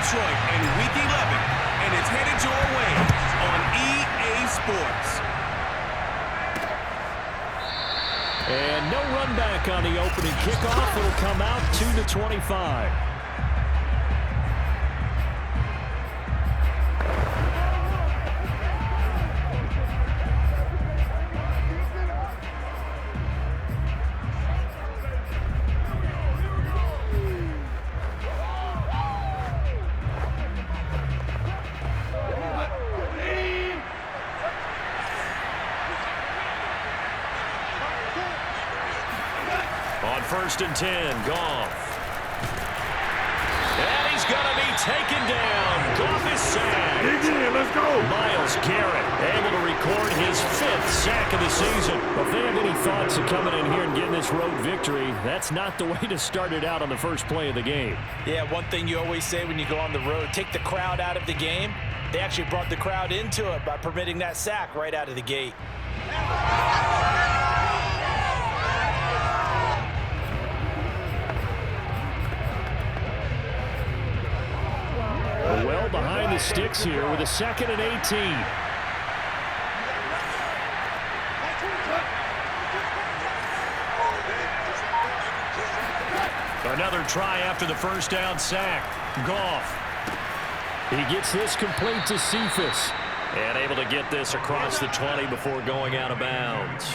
Detroit in Week 11, and it's headed your way on EA Sports. And no run back on the opening kickoff. It'll come out 2-25. On 1st and 10, Goff. And he's going to be taken down. Goff is sacked. Dig in, let's go. Myles Garrett able to record his 5th sack of the season. If they have any thoughts of coming in here and getting this road victory, that's not the way to start it out on the first play of the game. Yeah, one thing you always say when you go on the road, take the crowd out of the game. They actually brought the crowd into it by permitting that sack right out of the gate. Well behind the sticks here with a 2nd and 18. Another try after the first down sack. Goff. He gets this complete to Cephas. And able to get this across the 20 before going out of bounds.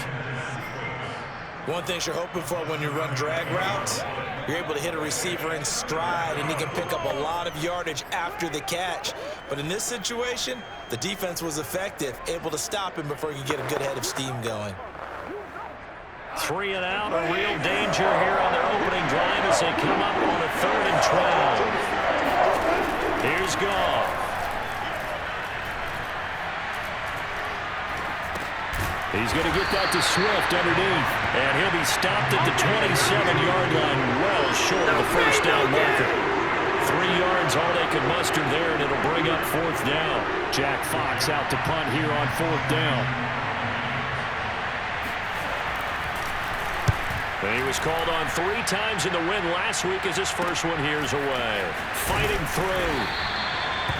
One thing you're hoping for when you run drag routes, you're able to hit a receiver in stride, and he can pick up a lot of yardage after the catch. But in this situation, the defense was effective, able to stop him before he could get a good head of steam going. 3 and out, a real danger here on their opening drive as they come up on a 3rd and 12. Here's Goff. He's going to get that to Swift underneath. And he'll be stopped at the 27-yard line, well short of the first down marker. 3 yards, all they can muster there, and it'll bring up 4th down. Jack Fox out to punt here on 4th down. And he was called on 3 times in the win last week as his first one here's away. Fighting through.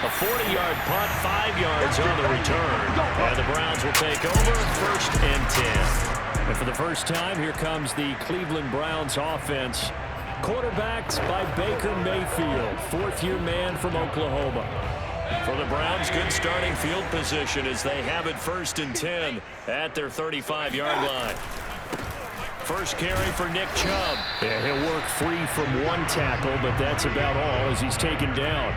A 40-yard punt, 5 yards on the return. And the Browns will take over 1st and 10. And for the first time, here comes the Cleveland Browns offense. Quarterbacked by Baker Mayfield, 4th-year man from Oklahoma. For the Browns, good starting field position as they have it 1st and 10 at their 35-yard line. First carry for Nick Chubb. Yeah, he'll work free from 1 tackle, but that's about all as he's taken down.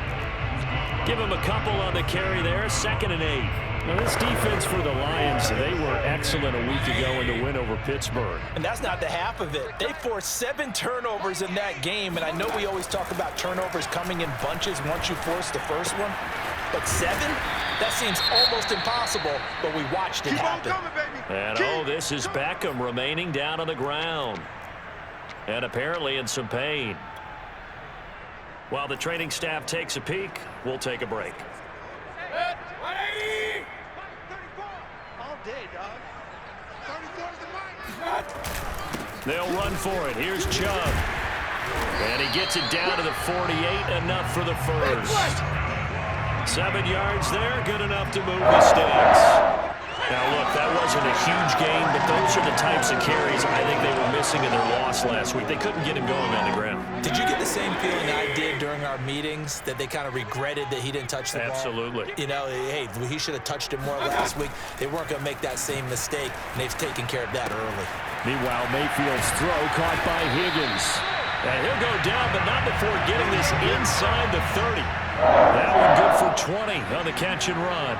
Give him a couple on the carry there, 2nd and 8. Now this defense for the Lions, they were excellent a week ago in the win over Pittsburgh. And that's not the half of it. They forced 7 turnovers in that game, and I know we always talk about turnovers coming in bunches once you force the first one. But 7? That seems almost impossible, but we watched it happen. And this is Beckham remaining down on the ground. And apparently in some pain. While the training staff takes a peek, we'll take a break. All day, dog. 34 is the mark. They'll run for it. Here's Chubb. And he gets it down to the 48, enough for the first. 7 yards there, good enough to move the sticks. Now, look, that wasn't a huge game, but those are the types of carries I think they were missing in their loss last week. They couldn't get him going on the ground. Did you get the same feeling I did during our meetings, that they kind of regretted that he didn't touch the ball? Absolutely. You know, hey, he should have touched it more last week. They weren't going to make that same mistake, and they've taken care of that early. Meanwhile, Mayfield's throw caught by Higgins. And he'll go down, but not before getting this inside the 30. That one good for 20 on the catch and run.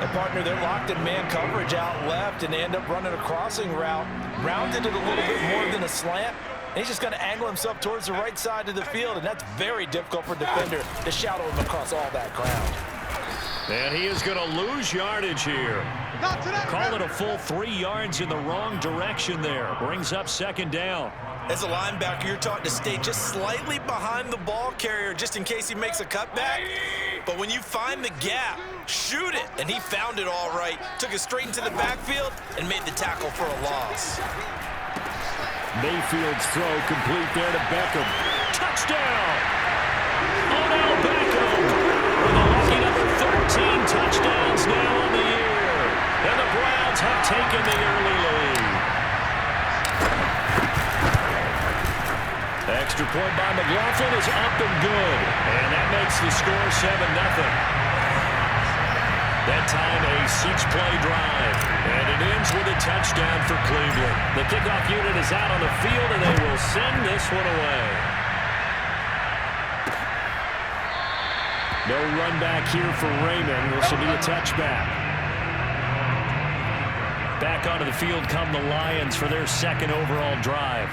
And, partner, they're locked in man coverage out left, and they end up running a crossing route. Rounded it a little bit more than a slant. And he's just going to angle himself towards the right side of the field, and that's very difficult for a defender to shadow him across all that ground. And he is going to lose yardage here. Call it a full 3 yards in the wrong direction there. Brings up 2nd down. As a linebacker, you're taught to stay just slightly behind the ball carrier just in case he makes a cutback. But when you find the gap, shoot it. And he found it all right. Took it straight into the backfield and made the tackle for a loss. Mayfield's throw complete there to Beckham. Touchdown! Odell Beckham now on the year. And the Browns have taken the early lead. Extra point by McLaughlin is up and good. And that makes the score 7-0. That time a 6-play drive. And it ends with a touchdown for Cleveland. The kickoff unit is out on the field, and they will send this one away. No run back here for Raymond. This will be a touchback. Back onto the field come the Lions for their second overall drive.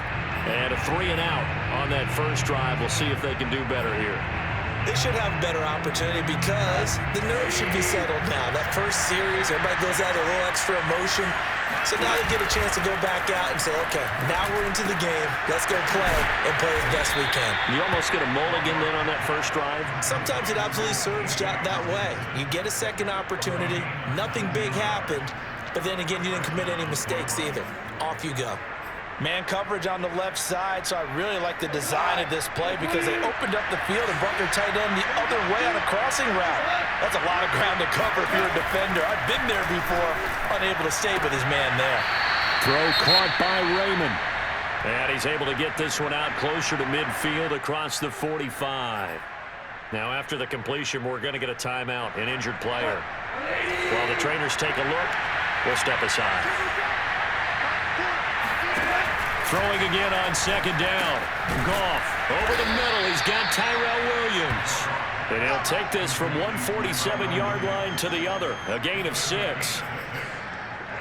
And a 3-and-out on that first drive. We'll see if they can do better here. They should have a better opportunity because the nerves should be settled now. That first series, everybody goes out with a little extra emotion. So now they get a chance to go back out and say, okay, now we're into the game. Let's go play and play as best we can. You almost get a mulligan then on that first drive? Sometimes it absolutely serves that way. You get a second opportunity. Nothing big happened. But then again, you didn't commit any mistakes either. Off you go. Man coverage on the left side, so I really like the design of this play because they opened up the field and brought their tight end the other way on a crossing route. That's a lot of ground to cover if you're a defender. I've been there before, unable to stay with his man there. Throw caught by Raymond. And he's able to get this one out closer to midfield across the 45. Now after the completion, we're going to get a timeout, an injured player. While the trainers take a look, we'll step aside. Throwing again on second down. Goff over the middle. He's got Tyrell Williams. And he'll take this from 147-yard line to the other. A gain of 6.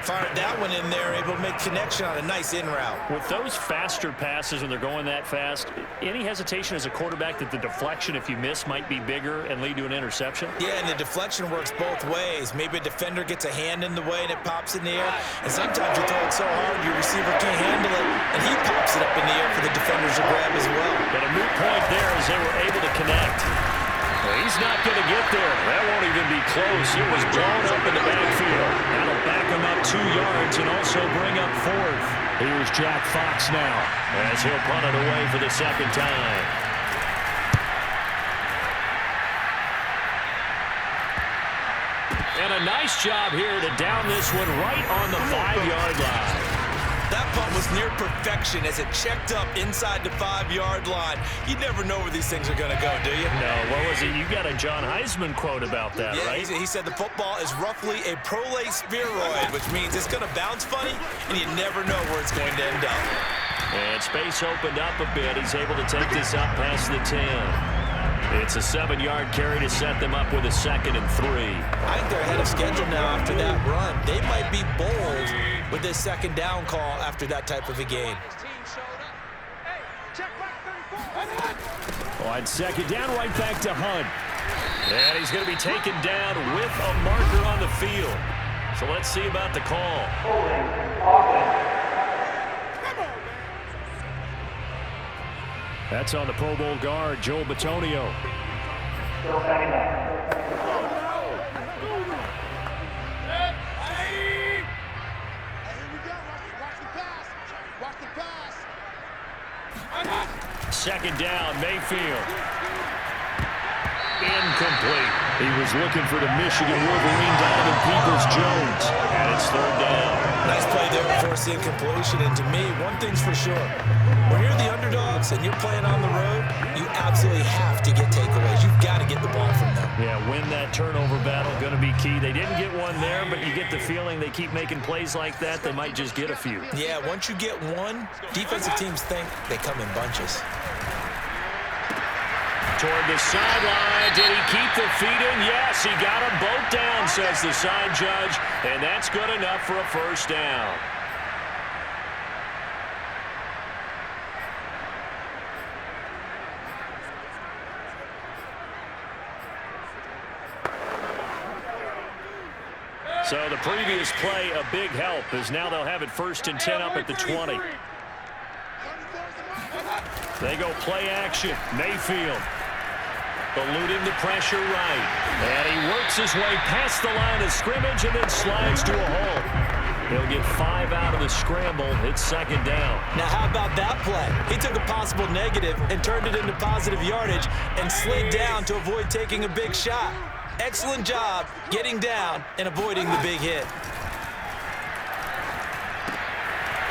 Fired that one in there, able to make connection on a nice in route. With those faster passes when they're going that fast, any hesitation as a quarterback that the deflection, if you miss, might be bigger and lead to an interception? Yeah, and the deflection works both ways. Maybe a defender gets a hand in the way and it pops in the air. And sometimes you throw it so hard your receiver can't handle it, and he pops it up in the air for the defenders to grab as well. But a moot point there as they were able to connect. He's not going to get there. That won't even be close. It was blown up in the backfield. That'll back him up 2 yards and also bring up 4th. Here's Jack Fox now as he'll punt it away for the second time. And a nice job here to down this one right on the 5-yard line. That punt was near perfection as it checked up inside the 5-yard line. You never know where these things are going to go, do you? No, what was it? You got a John Heisman quote about that, yeah, right? He said the football is roughly a prolate spheroid, which means it's going to bounce funny, and you never know where it's going to end up. And space opened up a bit. He's able to take this up past the 10. It's a 7-yard carry to set them up with a 2nd and 3. I think they're ahead of schedule now after that run. They might be bold with this second down call after that type of a game. On second down, right back to Hunt. And he's going to be taken down with a marker on the field. So let's see about the call. That's on the Pro Bowl guard, Joel Bitonio. Second down, Mayfield. Incomplete. He was looking for the Michigan Wolverine, Donovan Peoples-Jones. And it's 3rd down. Nice play there to force the incompletion. And to me, one thing's for sure. When you're the underdogs and you're playing on the road, you absolutely have to get takeaways. You've got to get the ball from them. Yeah, win that turnover battle, going to be key. They didn't get one there, but you get the feeling they keep making plays like that, they might just get a few. Yeah, once you get one, defensive teams think they come in bunches. Toward the sideline. Did he keep the feet in? Yes, he got them both down, says the side judge, and that's good enough for a 1st down. So the previous play, a big help, as now they'll have it 1st and 10 up at the 20. They go play action. Mayfield eluding the pressure right. And he works his way past the line of scrimmage and then slides to a hole. He'll get 5 out of the scramble. It's 2nd down. Now, how about that play? He took a possible negative and turned it into positive yardage and slid down to avoid taking a big shot. Excellent job getting down and avoiding the big hit.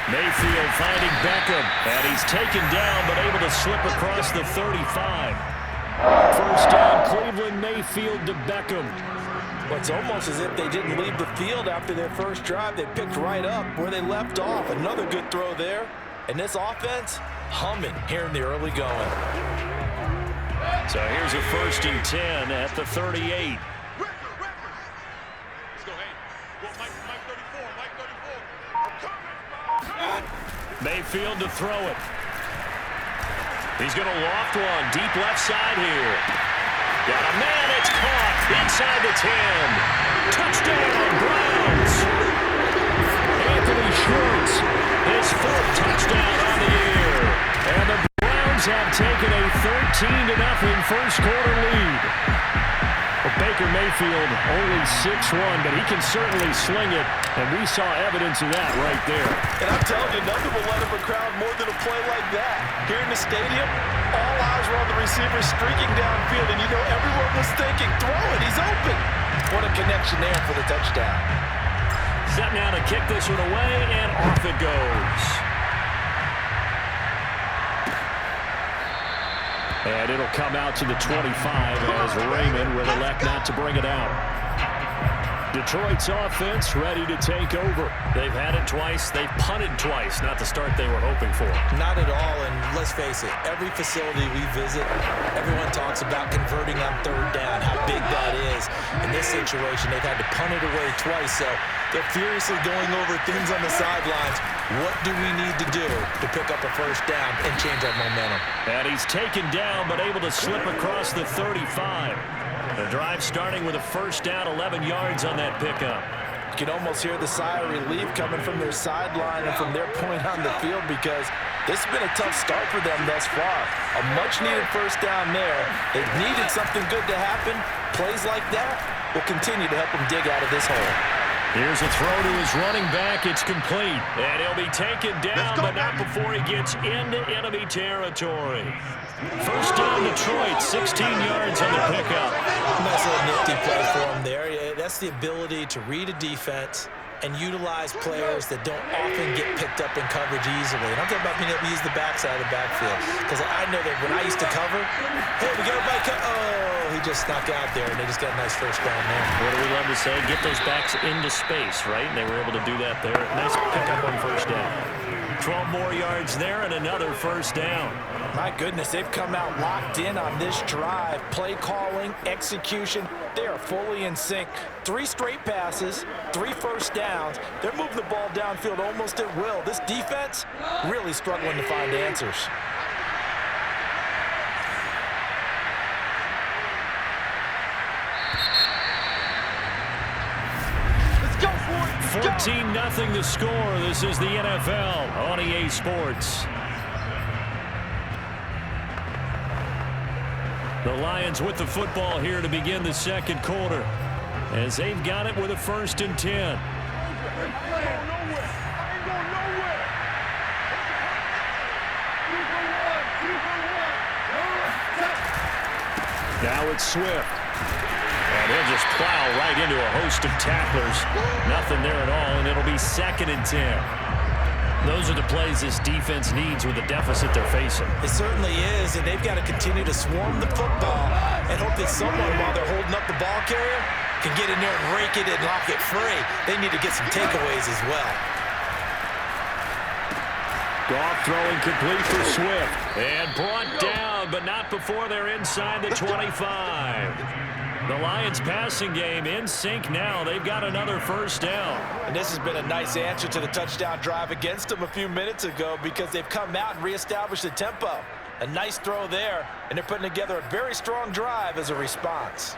Mayfield finding Beckham, and he's taken down but able to slip across the 35. First down, Cleveland. Mayfield to Beckham. Well, it's almost as if they didn't leave the field after their first drive. They picked right up where they left off. Another good throw there. And this offense, humming here in the early going. So here's a 1st and 10 at the 38. Let's go, hey. Go, Mike 34, Mike 34. Mayfield to throw it. He's going to loft one deep left side here. Got a man, it's caught inside the 10. Touchdown, Browns. Anthony Schwartz, his 4th touchdown on the year. And the Browns have taken a 13-0 first quarter lead. Well, Baker Mayfield only 6'1", but he can certainly sling it, and we saw evidence of that right there. And I'm telling you, nothing will let up a crowd more than a play like that. Here in the stadium, all eyes were on the receiver streaking downfield, and you know everyone was thinking, throw it, he's open. What a connection there for the touchdown. Set now to kick this one away, and off it goes. And it'll come out to the 25 as Raymond will elect not to bring it out. Detroit's offense ready to take over. They've had it twice. They've punted twice. Not the start they were hoping for. Not at all, and let's face it, every facility we visit, everyone talks about converting on 3rd down, how big that is. In this situation, they've had to punt it away twice, so they're furiously going over things on the sidelines. What do we need to do to pick up a 1st down and change our momentum? And he's taken down, but able to slip across the 35. The drive starting with a 1st down, 11 yards on that pickup. You can almost hear the sigh of relief coming from their sideline and from their point on the field, because this has been a tough start for them thus far. A much-needed 1st down there. They've needed something good to happen. Plays like that will continue to help them dig out of this hole. Here's a throw to his running back. It's complete. And he'll be taken down, but not before he gets into enemy territory. 1st down, Detroit, 16 yards on the pickup. Nice little nifty play for him there. That's the ability to read a defense and utilize players that don't often get picked up in coverage easily. And I'm talking about being able to use the backside of the backfield. Because I know that when I used to cover, hey, we got a bike. Oh, he just snuck out there, and they just got a nice 1st down there. What do we love to say? Get those backs into space, right? And they were able to do that there. Nice pickup on 1st down. 12 more yards there and another 1st down. My goodness, they've come out locked in on this drive. Play calling, execution, they are fully in sync. 3 straight passes, 3 1st downs. They're moving the ball downfield almost at will. This defense really struggling to find answers. Let's go for it. 14-0 the score. This is the NFL on EA Sports. The Lions with the football here to begin the 2nd quarter, as they've got it with a 1st and 10. Now it's Swift. And he'll just plow right into a host of tacklers. Nothing there at all, and it'll be 2nd and 10. Those are the plays this defense needs with the deficit they're facing. It certainly is, and they've got to continue to swarm the football and hope that someone, while they're holding up the ball carrier, can get in there and rake it and lock it free. They need to get some takeaways as well. Goff throwing complete for Swift. And brought down, but not before they're inside the 25. The Lions passing game in sync now. They've got another 1st down. And this has been a nice answer to the touchdown drive against them a few minutes ago, because they've come out and reestablished the tempo. A nice throw there, and they're putting together a very strong drive as a response.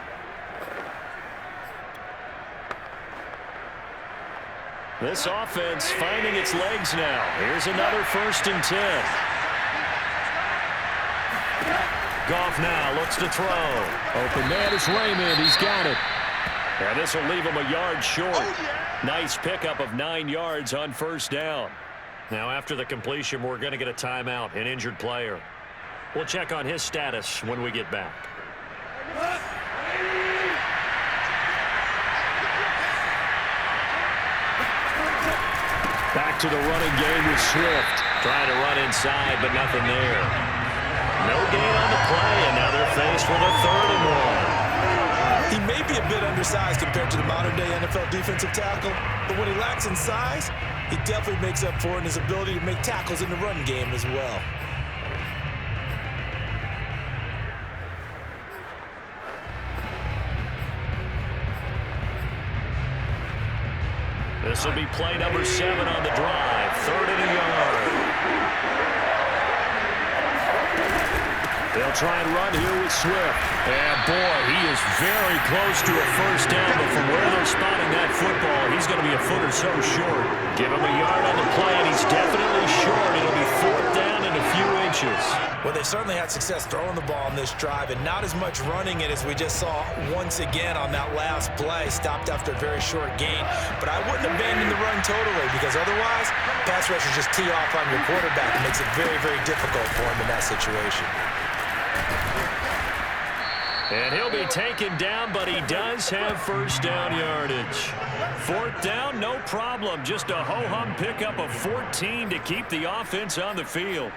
This offense finding its legs now. Here's another 1st and 10. Goff now looks to throw. Open man is Raymond. He's got it. And this will leave him a yard short. Nice pickup of 9 yards on 1st down. Now after the completion, we're going to get a timeout, an injured player. We'll check on his status when we get back. Back to the running game with Swift. Trying to run inside, but nothing there. No gain on the play, and now they're faced with a 3rd and 1. He may be a bit undersized compared to the modern-day NFL defensive tackle, but when he lacks in size, he definitely makes up for it in his ability to make tackles in the run game as well. This will be play number 7 on the drive. 3rd and a yard. They'll try and run here with Swift. And, boy, he is very close to a first down, but from where they're spotting that football, he's going to be a foot or so short. Give him a yard on the play, and he's definitely short. It'll be 4th down and a few inches. Well, they certainly had success throwing the ball on this drive, and not as much running it as we just saw once again on that last play. Stopped after a very short gain. But I wouldn't abandon the run totally, because otherwise, pass rushers just tee off on your quarterback. It makes it very, very difficult for him in that situation. And he'll be taken down, but he does have first down yardage. 4th down, no problem. Just a ho-hum pickup of 14 to keep the offense on the field.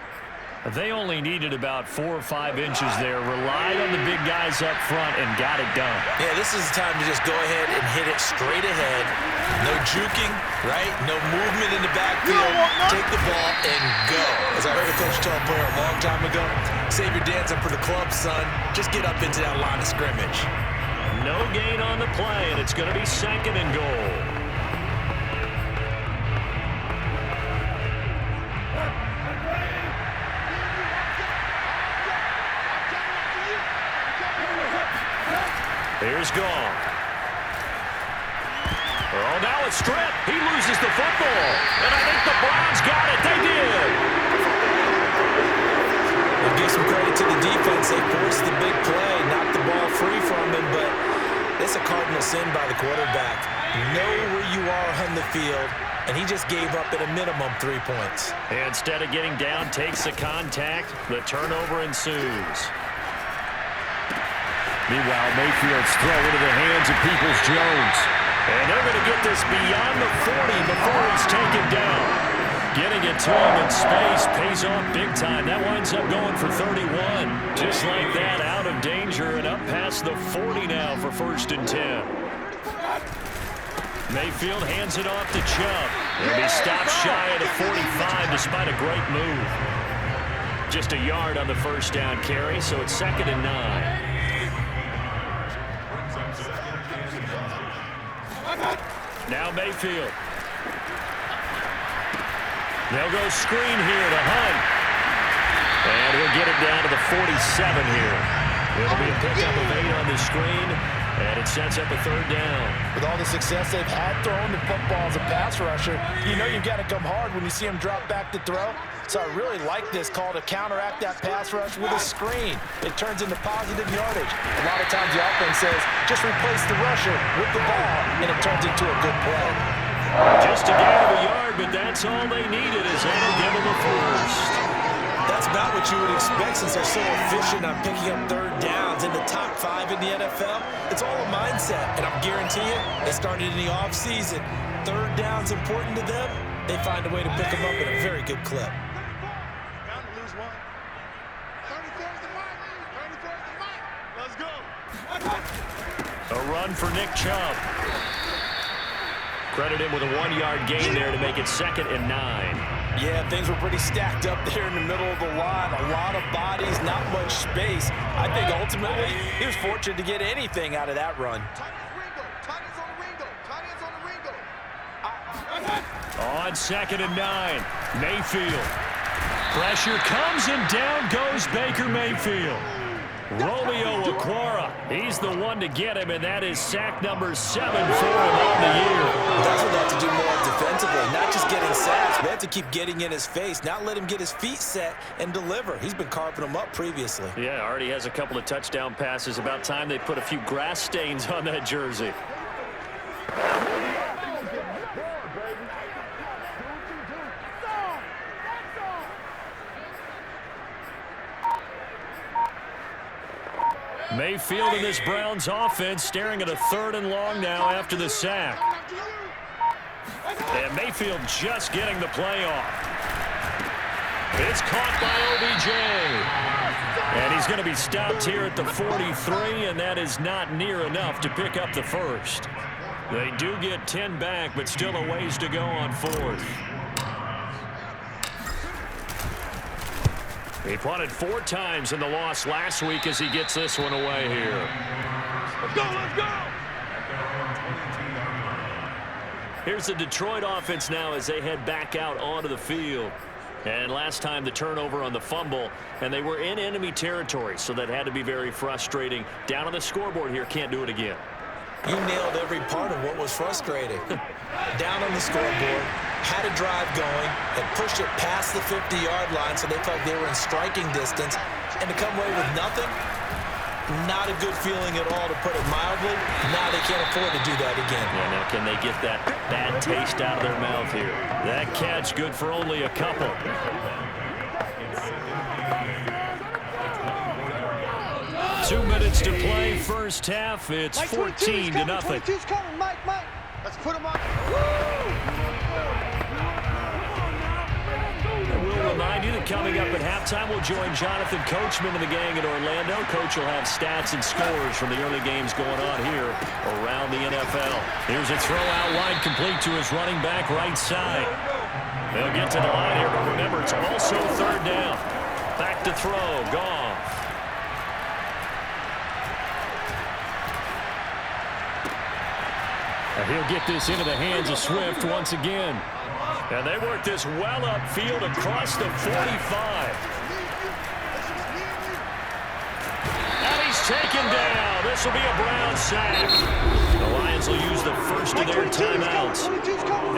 They only needed about 4 or 5 inches there, relied on the big guys up front, and got it done. Yeah, this is the time to just go ahead and hit it straight ahead. No juking, right? No movement in the backfield. Take the ball and go. As I heard a coach tell a player a long time ago, save your dancing for the club, son. Just get up into that line of scrimmage. No gain on the play, and it's going to be 2nd and goal. Here's Gall. Oh, now it's stripped. He loses the football. And I think the Browns got it. They did. We'll give some credit to the defense. They forced the big play, knocked the ball free from him, but it's a cardinal sin by the quarterback. Know where you are on the field, and he just gave up at a minimum 3 points. And instead of getting down, takes the contact. The turnover ensues. Meanwhile, Mayfield's throw into the hands of Peoples-Jones. And they're going to get this beyond the 40 before he's taken down. Getting it to him in space pays off big time. That winds up going for 31. Just like that, out of danger and up past the 40 now for 1st and 10. Mayfield hands it off to Chubb. He'll be stopped shy of the 45 despite a great move. Just a yard on the first down carry, so it's 2nd and 9. Now Mayfield. They'll go screen here to Hunt. And he'll get it down to the 47 here. It'll be a pickup of 8 on the screen, and it sets up a 3rd down. With all the success they've had throwing the football as a pass rusher, you know you've got to come hard when you see him drop back to throw. So I really like this call to counteract that pass rush with a screen. It turns into positive yardage. A lot of times the offense says, just replace the rusher with the ball, and it turns into a good play. Just a gain of a yard, but that's all they needed as that'll give them a first. That's about what you would expect since they're so efficient on picking up 3rd downs in the top 5 in the NFL. It's all a mindset, and I'm guarantee you, they started in the offseason. 3rd down's important to them. They find a way to pick them up at a very good clip. Let's go. A run for Nick Chubb. Credit him with a 1-yard gain there to make it 2nd and 9. Yeah, things were pretty stacked up there in the middle of the line. A lot of bodies, not much space. I think ultimately he was fortunate to get anything out of that run. On 2nd and 9, Mayfield. Pressure comes and down goes Baker Mayfield. Romeo Okwara, he's the one to get him, and that is sack number 7 for him on the year. That's what they have to do more defensively, not just getting sacks. They have to keep getting in his face, not let him get his feet set and deliver. He's been carving them up previously. Yeah, already has a couple of touchdown passes. About time they put a few grass stains on that jersey. Mayfield in this Browns offense staring at a 3rd and long now after the sack. And Mayfield just getting the play off. It's caught by OBJ. And he's going to be stopped here at the 43, and that is not near enough to pick up the first. They do get 10 back, but still a ways to go on fourth. He punted 4 times in the loss last week as he gets this one away here. Let's go, let's go! Here's the Detroit offense now as they head back out onto the field. And last time the turnover on the fumble, and they were in enemy territory, so that had to be very frustrating. Down on the scoreboard here, can't do it again. You nailed every part of what was frustrating. Down on the scoreboard, had a drive going, had pushed it past the 50-yard line so they felt they were in striking distance, and to come away with nothing, not a good feeling at all, to put it mildly. Now they can't afford to do that again. Yeah, now can they get that bad taste out of their mouth here? That catch good for only a couple. Two minutes to play, first half. It's 14-0. Let's put him on. We'll remind you that coming up at halftime, we'll join Jonathan Coachman and the gang at Orlando. Coach will have stats and scores from the early games going on here around the NFL. Here's a throw out wide, complete to his running back right side. They'll get to the line here, but remember, it's also third down. Back to throw, Goff. And he'll get this into the hands of Swift once again. And they work this well upfield across the 45. And he's taken down. This will be a Brown sack. The Lions will use the first of their timeouts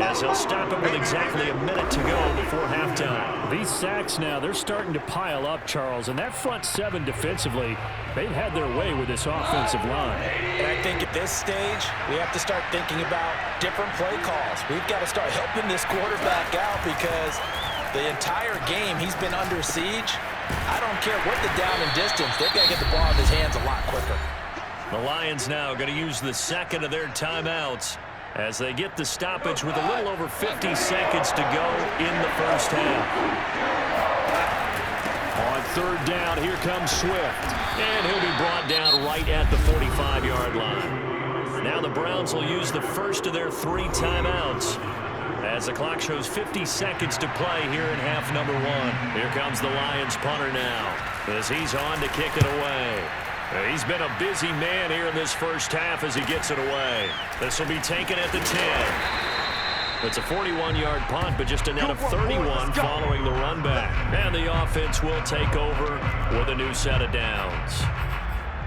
as they'll stop it with exactly a minute to go before halftime. These sacks now, they're starting to pile up, Charles. And that front seven defensively, they've had their way with this offensive line. And I think at this stage, we have to start thinking about different play calls. We've got to start helping this quarterback out because the entire game he's been under siege. I don't care what the down and distance, they've got to get the ball in his hands a lot quicker. The Lions now going to use the second of their timeouts as they get the stoppage with a little over 50 seconds to go in the first half. On third down, here comes Swift. And he'll be brought down right at the 45-yard line. Now the Browns will use the first of their 3 timeouts as the clock shows 50 seconds to play here in half number 1. Here comes the Lions punter now as he's on to kick it away. He's been a busy man here in this first half as he gets it away. This will be taken at the 10. It's a 41-yard punt, but just a net of 31 following the run back. And the offense will take over with a new set of downs.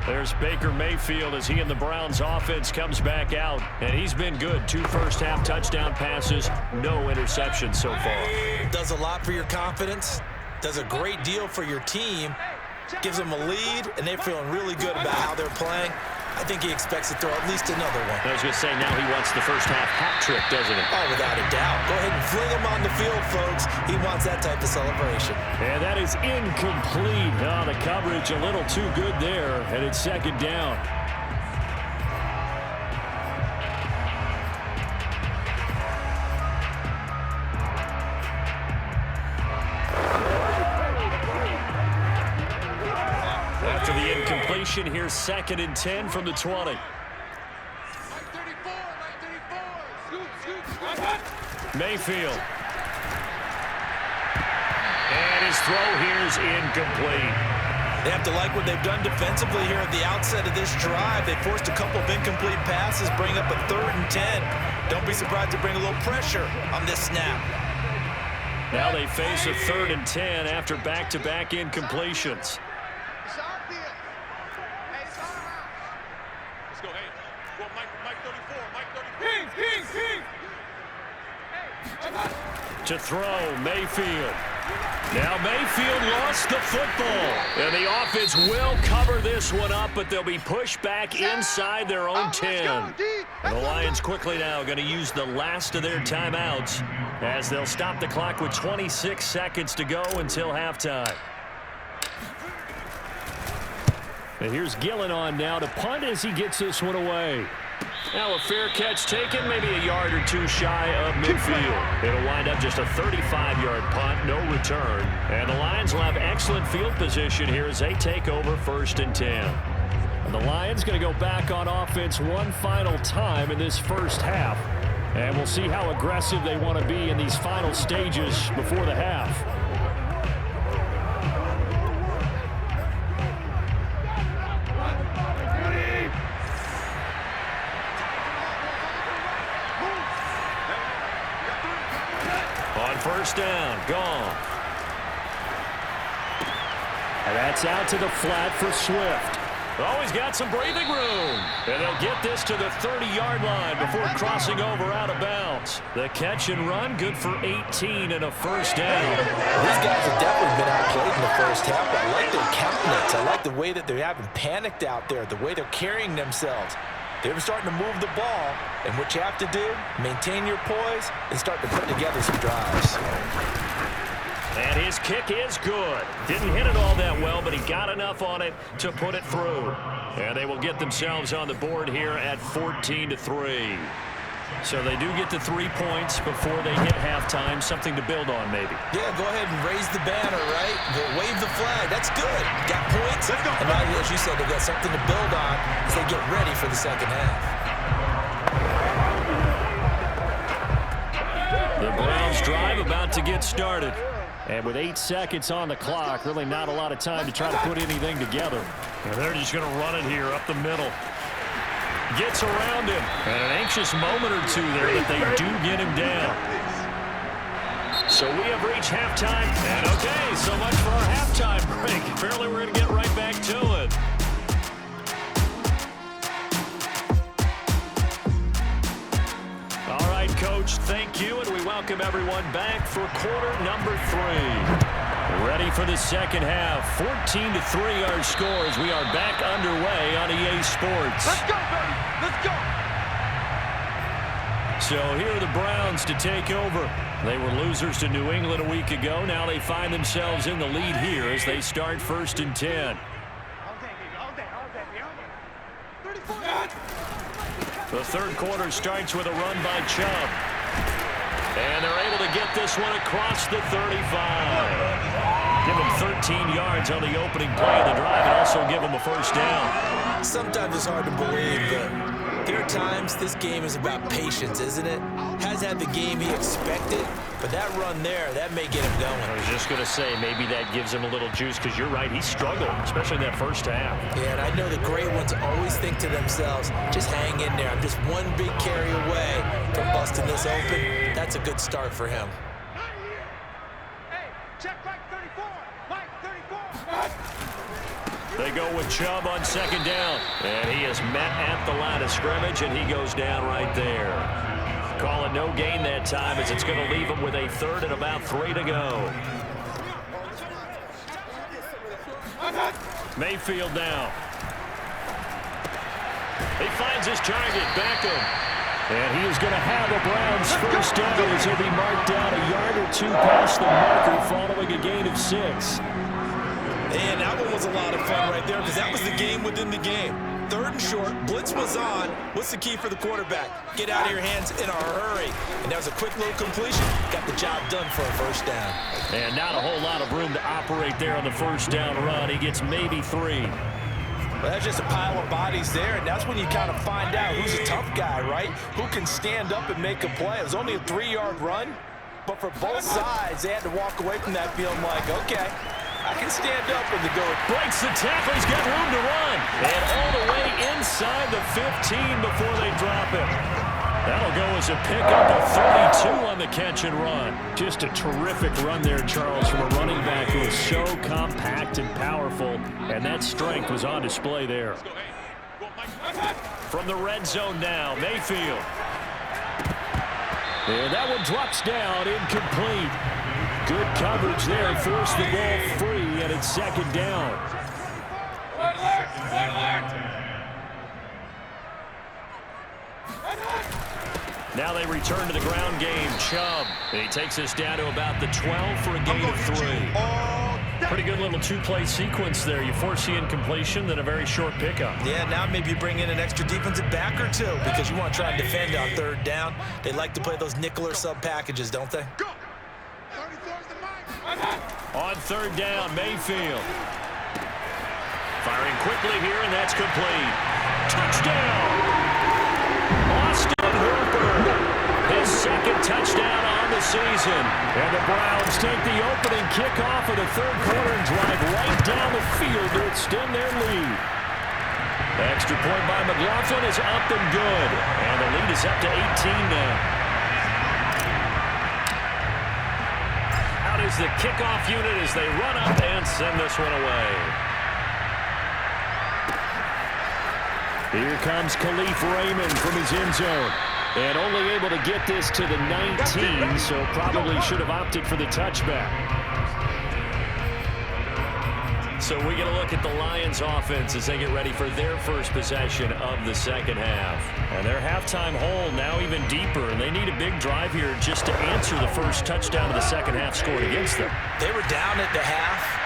There's Baker Mayfield as he and the Browns offense comes back out. And he's been good. 2 first-half touchdown passes, no interceptions so far. Does a lot for your confidence. Does a great deal for your team. Gives them a lead, and they're feeling really good about how they're playing. I think he expects to throw at least another one. I was going to say, now he wants the first-half hat trick, doesn't he? Oh, without a doubt. Go ahead and fling him on the field, folks. He wants that type of celebration. And that is incomplete. Oh, the coverage a little too good there, and it's second down. After the incompletion, here's 2nd and 10 from the 20. Mayfield. And his throw here is incomplete. They have to like what they've done defensively here at the outset of this drive. They forced a couple of incomplete passes, bring up a 3rd and 10. Don't be surprised to bring a little pressure on this snap. Now they face a 3rd and 10 after back-to-back incompletions. Let's go, hey. Well, Mike 34, Mike 34. To throw, Mayfield. Now Mayfield lost the football. And the offense will cover this one up, but they'll be pushed back inside their own 10. And the Lions quickly now going to use the last of their timeouts as they'll stop the clock with 26 seconds to go until halftime. And here's Gillen on now to punt as he gets this one away. Now a fair catch taken, maybe a yard or two shy of midfield. It'll wind up just a 35-yard punt, no return. And the Lions will have excellent field position here as they take over 1st and 10. And the Lions going to go back on offense one final time in this first half. And we'll see how aggressive they want to be in these final stages before the half. On 1st down, gone. And that's out to the flat for Swift. Oh, he's got some breathing room. And they'll get this to the 30-yard line before crossing over out of bounds. The catch and run, good for 18 and a 1st down. These guys have definitely been outplayed in the first half. I like their countenance. I like the way that they haven't panicked out there, the way they're carrying themselves. They're starting to move the ball, and what you have to do, maintain your poise and start to put together some drives. And his kick is good. Didn't hit it all that well, but he got enough on it to put it through. And they will get themselves on the board here at 14-3. So they do get to 3 points before they hit halftime. Something to build on, maybe. Yeah, go ahead and raise the banner, right? Go wave the flag. That's good. Got points. And now, as you said, they've got something to build on as they get ready for the second half. The Browns drive about to get started. And with 8 seconds on the clock, really not a lot of time to try to put anything together. And they're just going to run it here up the middle. Gets around him. And an anxious moment or two there that they do get him down. So we have reached halftime. And okay, so much for our halftime break. Apparently we're going to get right back to it. All right, Coach, thank you. And we welcome everyone back for quarter number 3. Ready for the second half. 14-3 our scores. We are back underway on EA Sports. Let's go, baby. Let's go. So here are the Browns to take over. They were losers to New England a week ago. Now they find themselves in the lead here as they start 1st and 10. The third quarter starts with a run by Chubb. And they're able to get this one across the 35. Give them 13 yards on the opening play of the drive and also give them a 1st down. Sometimes it's hard to believe, but there are times this game is about patience, isn't it? Has had the game he expected, but that run there, that may get him going. I was just going to say, maybe that gives him a little juice because you're right, he struggled, especially in that first half. Yeah, and I know the great ones always think to themselves, just hang in there. I'm just one big carry away from busting this open. That's a good start for him. Hey, check Mike 34. Mike 34. They go with Chubb on 2nd down. And he is met at the line of scrimmage, and he goes down right there. Call it no gain that time as it's going to leave him with a 3rd and about 3 to go. Mayfield now. He finds his target, Beckham. And he is going to have a Browns 1st down as he'll be marked down a yard or 2 past the marker following a gain of 6. And that one was a lot of fun right there because that was the game within the game. 3rd and short, blitz was on. What's the key for the quarterback? Get out of your hands in a hurry. And that was a quick little completion. Got the job done for a 1st down. And not a whole lot of room to operate there on the 1st down run. He gets maybe 3. Well, that's just a pile of bodies there, and that's when you kind of find out who's a tough guy, right? Who can stand up and make a play. It was only a 3-yard run, but for both sides, they had to walk away from that feeling like, okay, I can stand up and go. Breaks the tackle. He's got room to run. And all the way inside the 15 before they drop him. That'll go as a pickup of 32 on the catch and run. Just a terrific run there, Charles, from a running back who is so compact and powerful. And that strength was on display there. From the red zone now, Mayfield. And that one drops down, incomplete. Good coverage there, forced the ball free, and it's 2nd down. Now they return to the ground game. Chubb. And he takes us down to about the 12 for a gain of 3. Pretty good little two-play sequence there. You force the incompletion, then a very short pickup. Yeah, now maybe you bring in an extra defensive back or two because you want to try and defend on third down. They like to play those nickel or sub packages, don't they? On third down, Mayfield. Firing quickly here, and that's complete. Touchdown! Austin Hooper. His second touchdown on the season. And the Browns take the opening kickoff of the third quarter and drive right down the field to extend their lead. Extra point by McLaughlin is up and good. And the lead is up to 18 now. Out is the kickoff unit as they run up and send this one away. Here comes Khalif Raymond from his end zone. And only able to get this to the 19, so probably should have opted for the touchback. So we get a look at the Lions offense as they get ready for their first possession of the second half. And their halftime hole now even deeper, and they need a big drive here just to answer the first touchdown of the second half scored against them. They were down at the half.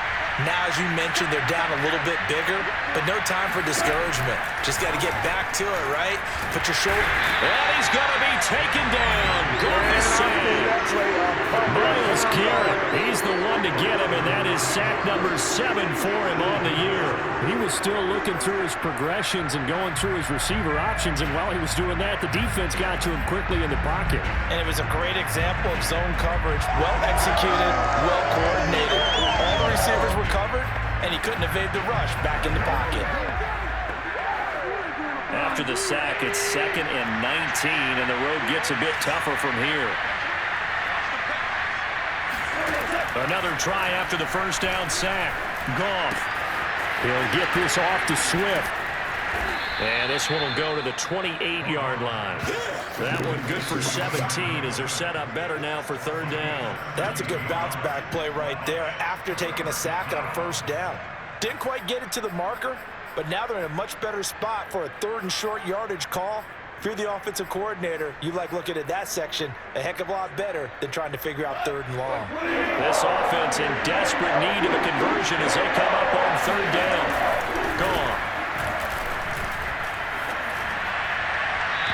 Now, as you mentioned, they're down a little bit bigger, but no time for discouragement. Just got to get back to it, right? Put your shoulder. And he's going to be taken down. Good save. Myles Garrett, he's the one to get him, and that is sack number 7 for him on the year. He was still looking through his progressions and going through his receiver options, and while he was doing that, the defense got to him quickly in the pocket. And it was a great example of zone coverage. Well executed, well coordinated. All the receivers were covered, and he couldn't evade the rush back in the pocket. After the sack, it's 2nd and 19, and the road gets a bit tougher from here. Another try after the first down sack. Goff. He'll get this off to Swift. And this one will go to the 28-yard line. That one good for 17 as they're set up better now for third down. That's a good bounce-back play right there after taking a sack on first down. Didn't quite get it to the marker, but now they're in a much better spot for a third and short yardage call. If you're the offensive coordinator, you like looking at that section a heck of a lot better than trying to figure out third and long. This offense in desperate need of a conversion as they come up on third down. Gone.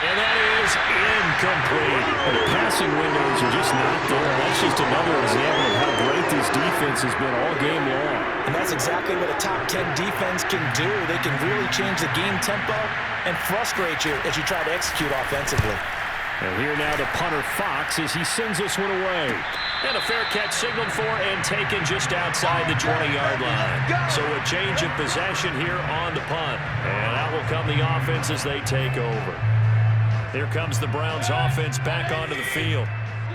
And that is incomplete. The passing windows are just not there. That's just another example of how great this defense has been all game long. And that's exactly what a top 10 defense can do. They can really change the game tempo and frustrate you as you try to execute offensively. And here now the punter Fox as he sends this one away. And a fair catch signaled for and taken just outside the 20-yard line. So a change of possession here on the punt. And out will come the offense as they take over. Here comes the Browns offense back onto the field.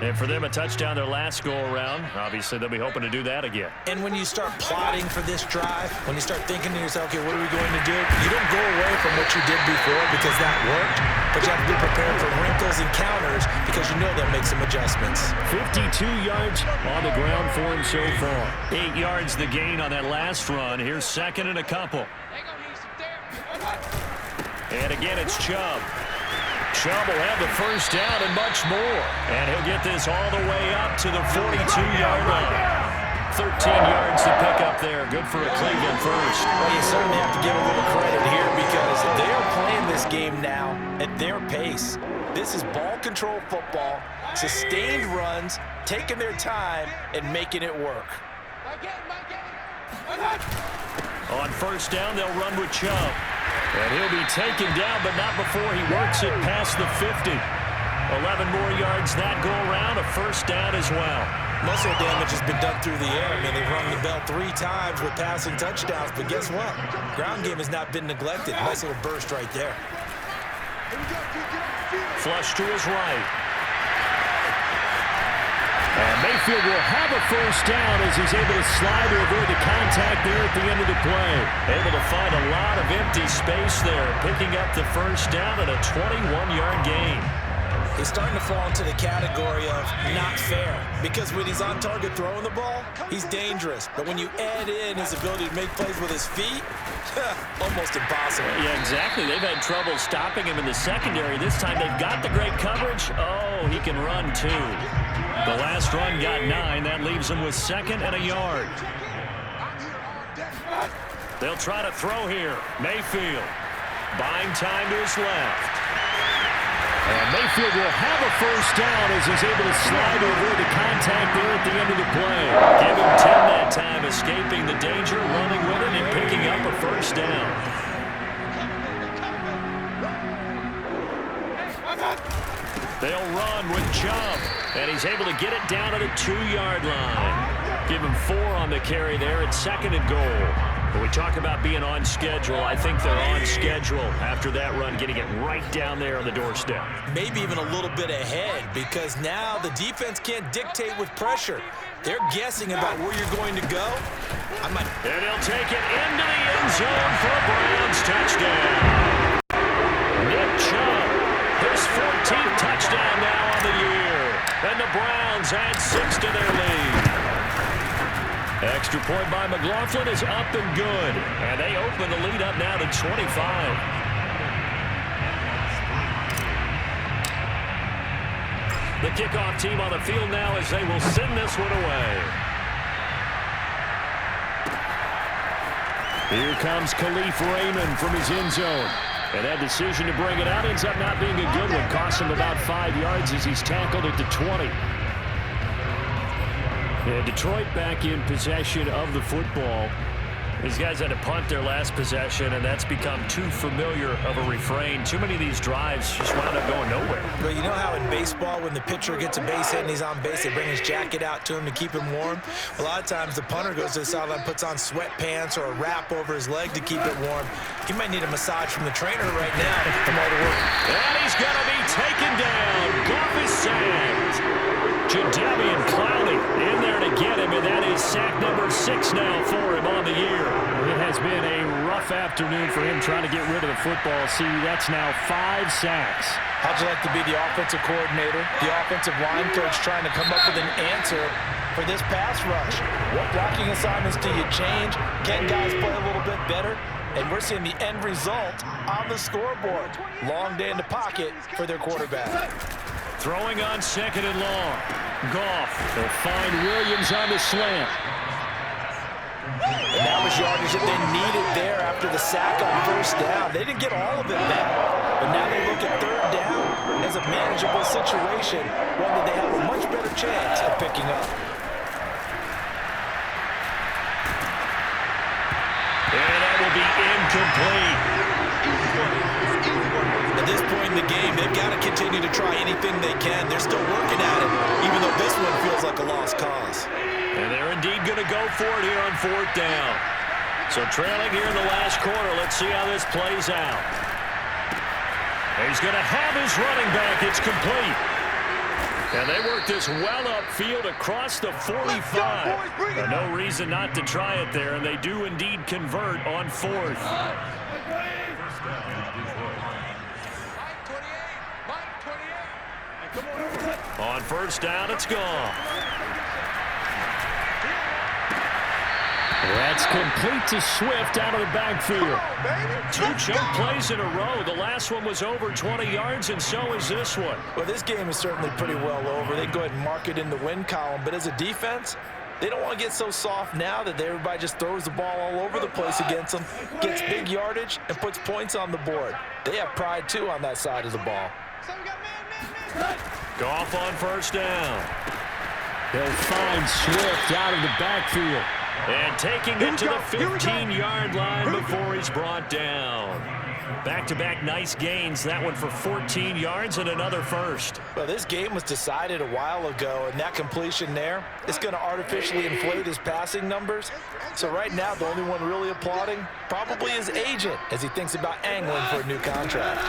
And for them, a touchdown their last go-around. Obviously, they'll be hoping to do that again. And when you start plotting for this drive, when you start thinking to yourself, okay, what are we going to do? You don't go away from what you did before because that worked, but you have to be prepared for wrinkles and counters because you know they'll make some adjustments. 52 yards on the ground for him so far. 8 yards the gain on that last run. Here's 2nd and a couple. And again, it's Chubb. Chubb will have the first down and much more. And he'll get this all the way up to the 42-yard line. 13 yards to pick up there. Good for a Cleveland first. Well, you certainly have to give a little credit here because they are playing this game now at their pace. This is ball control football, sustained runs, taking their time, and making it work. On first down, they'll run with Chubb. And he'll be taken down, but not before he works it past the 50. 11 more yards that go around, a first down as well. Most of the damage has been done through the air. I mean, they've rung the bell 3 times with passing touchdowns, but guess what? Ground game has not been neglected. Nice little burst right there. Flush to his right. And Mayfield will have a first down as he's able to slide to avoid the contact there at the end of the play. Able to find a lot of empty space there, picking up the first down at a 21-yard gain. He's starting to fall into the category of not fair because when he's on target throwing the ball, he's dangerous. But when you add in his ability to make plays with his feet, almost impossible. Yeah, exactly. They've had trouble stopping him in the secondary. This time they've got the great coverage. Oh, he can run too. The last run got 9. That leaves him with 2nd and a yard. They'll try to throw here. Mayfield buying time to his left. And Mayfield will have a first down as he's able to slide over the contact there at the end of the play. Give him 10 that time, escaping the danger, running with it, and picking up a first down. They'll run with Chubb, and he's able to get it down to the 2-yard line. Give him 4 on the carry there at 2nd and goal. When we talk about being on schedule, I think they're on schedule after that run, getting it right down there on the doorstep. Maybe even a little bit ahead, because now the defense can't dictate with pressure. They're guessing about where you're going to go. And he'll take it into the end zone for a Browns touchdown. Nick Chubb, his 14th touchdown now on the year. And the Browns add 6 to their lead. Extra point by McLaughlin is up and good. And they open the lead up now to 25. The kickoff team on the field now as they will send this one away. Here comes Khalif Raymond from his end zone. And that decision to bring it out ends up not being a good one. Costs him about 5 yards as he's tackled at the 20. And Detroit back in possession of the football. These guys had to punt their last possession, and that's become too familiar of a refrain. Too many of these drives just wound up going nowhere. But you know how in baseball, when the pitcher gets a base hit and he's on base, they bring his jacket out to him to keep him warm? A lot of times the punter goes to the sideline, puts on sweatpants or a wrap over his leg to keep it warm. He might need a massage from the trainer right now to come all to work. And he's going to be taken down. Goff is sacked. Jadeveon Clowney in there to get him, and that is sack number 6 now for him on the year. It has been a rough afternoon for him trying to get rid of the football. See, that's now 5 sacks. How'd you like to be the offensive coordinator, the offensive line coach trying to come up with an answer for this pass rush? What blocking assignments do you change? Can guys play a little bit better? And we're seeing the end result on the scoreboard. Long day in the pocket for their quarterback. Throwing on 2nd and long. Goff. They'll find Williams on the slant. And that was yardage that they needed there after the sack on first down. They didn't get all of it back, but now they look at 3rd down as a manageable situation, one that they have a much better chance of picking up. And that will be incomplete. At this point in the game, they've got to continue to try anything they can. They're still working at it, even though this one feels like a lost cause. And they're indeed going to go for it here on 4th down. So trailing here in the last quarter, let's see how this plays out. He's going to have his running back. It's complete. And they work this well upfield across the 45. No reason not to try it there, and they do indeed convert on 4th. On 1st down, it's gone. That's complete to Swift out of the backfield. 2 choke plays in a row. The last one was over 20 yards, and so is this one. Well, this game is certainly pretty well over. They go ahead and mark it in the win column. But as a defense, they don't want to get so soft now that everybody just throws the ball all over the place against them, gets big yardage, and puts points on the board. They have pride, too, on that side of the ball. Goff on 1st down. They'll find Swift out of the backfield. And taking it to the 15-yard line before he's brought down. Back-to-back nice gains. That one for 14 yards and another first. Well, this game was decided a while ago, and that completion there is going to artificially inflate his passing numbers. So right now, the only one really applauding probably his agent as he thinks about angling for a new contract.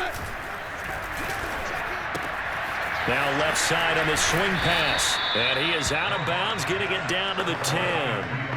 Now left side on the swing pass. And he is out of bounds, getting it down to the 10.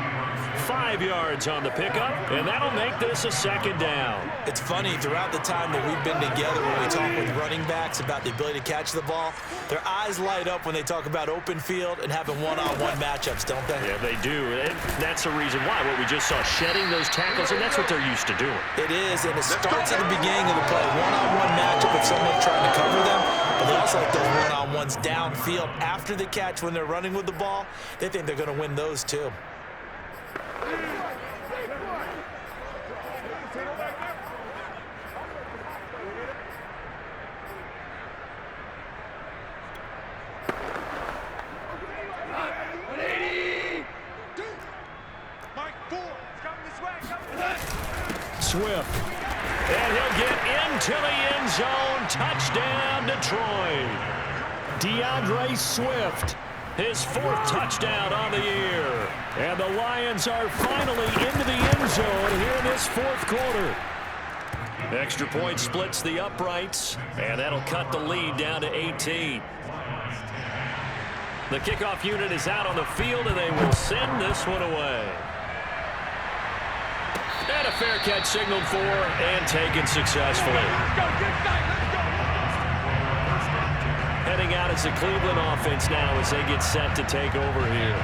5 yards on the pickup, and that'll make this a 2nd down. It's funny, throughout the time that we've been together when we talk with running backs about the ability to catch the ball, their eyes light up when they talk about open field and having one-on-one matchups, don't they? Yeah, they do. And that's the reason why. What we just saw, shedding those tackles, and that's what they're used to doing. It is, and it starts at the beginning of the play. One-on-one matchup if someone's trying to cover them, but they also like those one-on-ones downfield after the catch when they're running with the ball. They think they're going to win those too. Swift. And he'll get into the end zone. Touchdown, Detroit. DeAndre Swift, his 4th touchdown on the year. And the Lions are finally into the end zone here in this 4th quarter. Extra point splits the uprights, and that'll cut the lead down to 18. The kickoff unit is out on the field, and they will send this one away. And a fair catch signaled for and taken successfully. Heading out is the Cleveland offense now as they get set to take over here.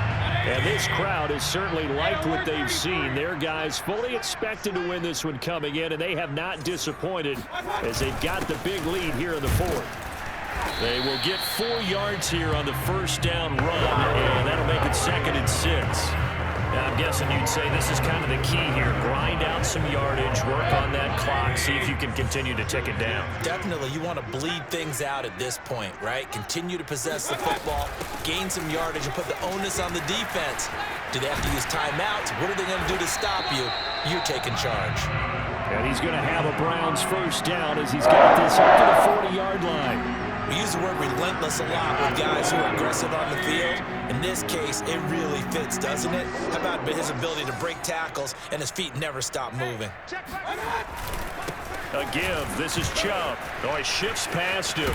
And this crowd has certainly liked what they've seen. Their guys fully expected to win this one coming in, and they have not disappointed as they've got the big lead here in the 4th. They will get 4 yards here on the first down run, and that'll make it 2nd and 6. Now, I'm guessing you'd say this is kind of the key here. Grind out some yardage, work on that clock, see if you can continue to tick it down. Definitely, you want to bleed things out at this point, right? Continue to possess the football, gain some yardage, and put the onus on the defense. Do they have to use timeouts? What are they going to do to stop you? You're taking charge. And he's going to have a Browns first down as he's got this up to the 40-yard line. We use the word relentless a lot with guys who are aggressive on the field. In this case, it really fits, doesn't it? How about his ability to break tackles and his feet never stop moving? A give. This is Chubb. Oh, he shifts past him.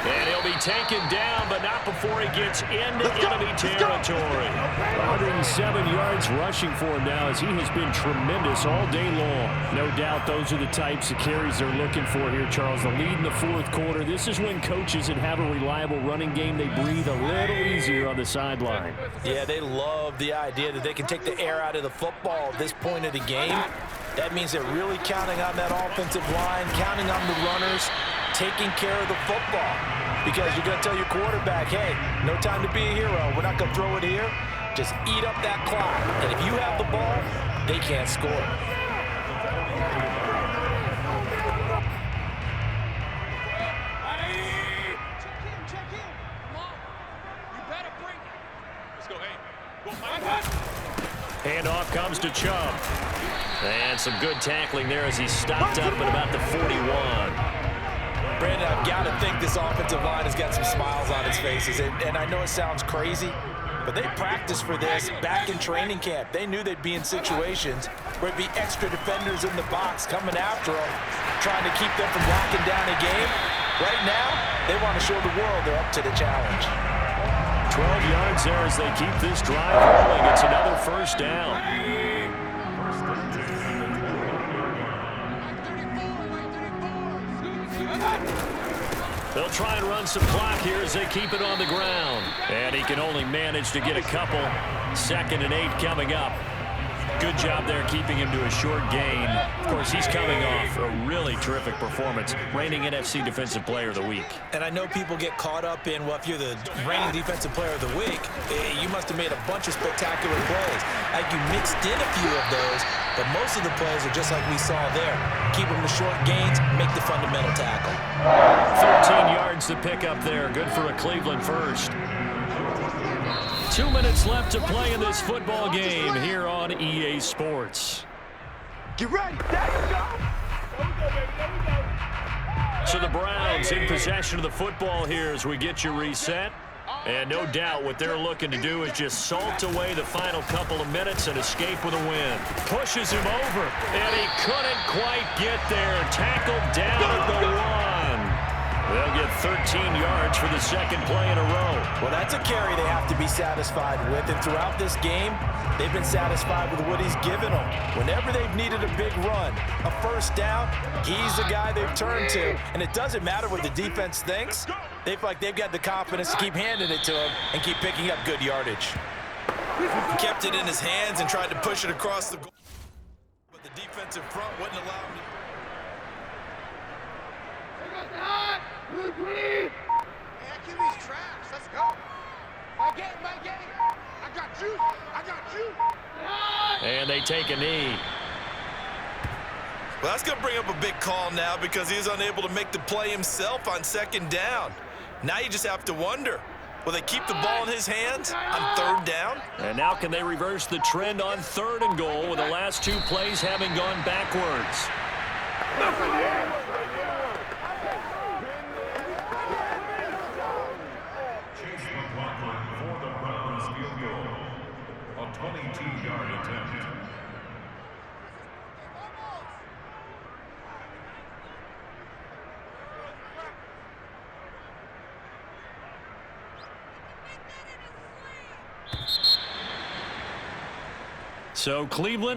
And he'll be taken down, but not before he gets into enemy territory. 107 yards rushing for him now as he has been tremendous all day long. No doubt those are the types of carries they're looking for here, Charles. The lead in the 4th quarter. This is when coaches that have a reliable running game, they breathe a little easier on the sideline. Yeah, they love the idea that they can take the air out of the football at this point of the game. That means they're really counting on that offensive line, counting on the runners, taking care of the football. Because you're going to tell your quarterback, hey, no time to be a hero. We're not going to throw it here. Just eat up that clock. And if you have the ball, they can't score. Check in. Come on. You better bring it. Let's go, hey. Go, Mike. Handoff comes to Chubb. And some good tackling there as he stopped up at about the 41. Brandon, I've got to think this offensive line has got some smiles on its faces. And I know it sounds crazy, but they practiced for this back in training camp. They knew they'd be in situations where it'd be extra defenders in the box coming after them, trying to keep them from locking down a game. Right now, they want to show the world they're up to the challenge. 12 yards there as they keep this drive rolling. It's another first down. They'll try and run some clock here as they keep it on the ground. And he can only manage to get a couple. 2nd and 8 coming up. Good job there keeping him to a short gain. Of course, he's coming off a really terrific performance, reigning NFC Defensive Player of the Week. And I know people get caught up in, well, if you're the reigning Defensive Player of the Week, you must have made a bunch of spectacular plays. Like you mixed in a few of those, but most of the plays are just like we saw there. Keep them to short gains, make the fundamental tackle. 13 yards to pick up there. Good for a Cleveland first. 2 minutes left to play in this football game here on EA Sports. Get ready. There you go. There we go, baby. There we go. So the Browns in possession of the football here as we get you reset. And no doubt what they're looking to do is just salt away the final couple of minutes and escape with a win. Pushes him over, and he couldn't quite get there. Tackled down at the 1. They'll get 13 yards for the 2nd play in a row. Well, that's a carry they have to be satisfied with. And throughout this game, they've been satisfied with what he's given them. Whenever they've needed a big run, a first down, he's the guy they've turned to. And it doesn't matter what the defense thinks. They feel like they've got the confidence to keep handing it to him and keep picking up good yardage. He kept it in his hands and tried to push it across the goal. But the defensive front wouldn't allow him to. Hey, QB's trash. Let's go. My game. I got you. And they take a knee. Well, that's going to bring up a big call now because he's unable to make the play himself on 2nd down. Now you just have to wonder, Will they keep the ball in his hands on third down? And now can they reverse the trend on 3rd and goal with the last 2 plays having gone backwards? Chase McLaughlin for the Browns field goal. A 22-yard attempt. So Cleveland